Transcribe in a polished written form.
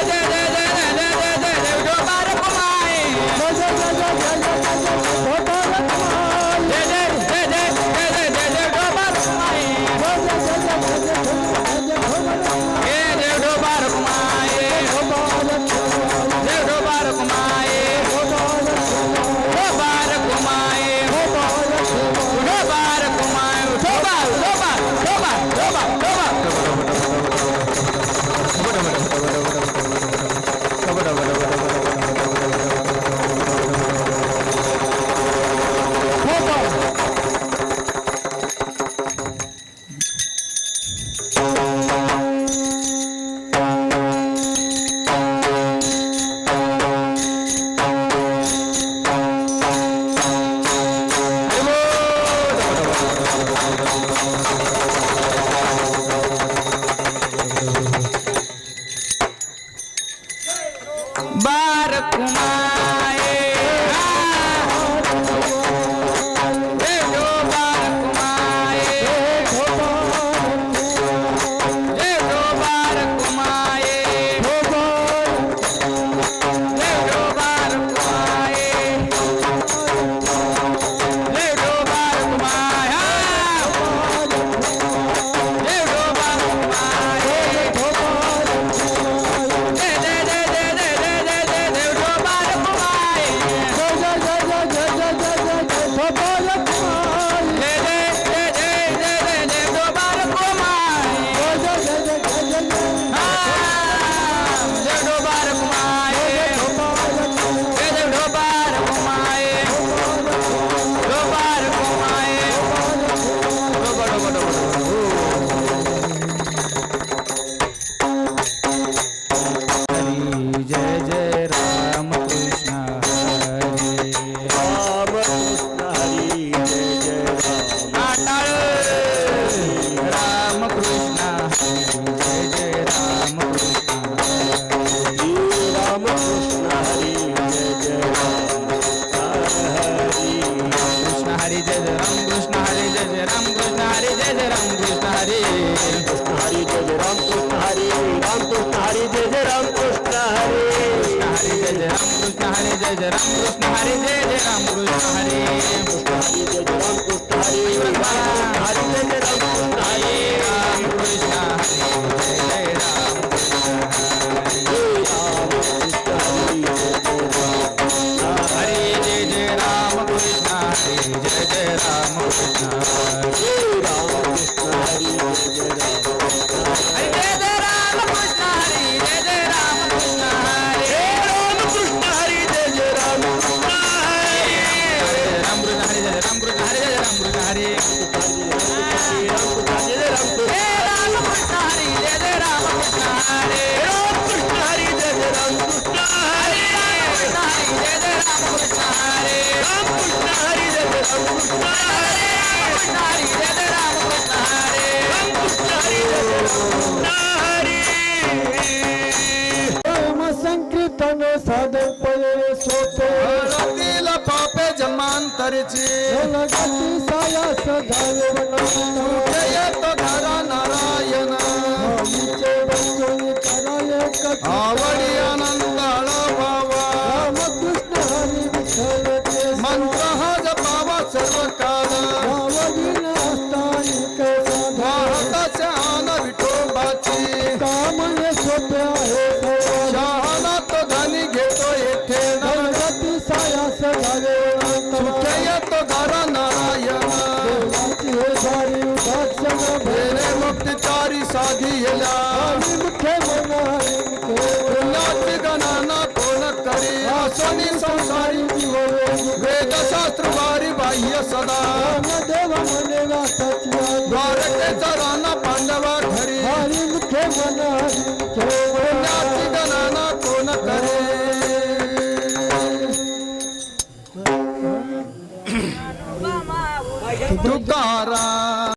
जय जय जय जय कुमाए जय राम कृष्ण हरे जय जय राम कृष्ण हरे हरे जय राम कृष्ण हरे हरे जय जय राम कृष्ण हरे राम कृष्ण हरे जय राम हरे जय जय राम कृष्ण हरे जय जय राम कृष्ण हरे राम कृष्ण हरे जय जय राम कृष्ण हरे जय जय राम कृष्ण हरे संकीर्तन साधन पळे सोपे रतीला पापे जन्मांतरची लगती साया सधावे येतो घरा नारायण आईचे बंधुनी कराये कथा आवडी आनंदाळ भावा रामकृष्ण हरी विठ्ठल मंत्र हा जपावा सर्व काळ भावगीन असतानिक वाहताचे आन विठोबाची कामने सोपे आहे शहाणा तो धनी घेतो येथे लगती साया सधावे येतो घरा नारायण हे सारी उदासन भेरे मुक्तिचारी साधी येल्या मुखे मनारी पुण्याची गणना कोण करी आसनी संसारी वेदशास्त्र वारी बाह्य सदा देव मने वाचाची द्वारकेचा राणा पांडवा घरी हरी मुखे मनारी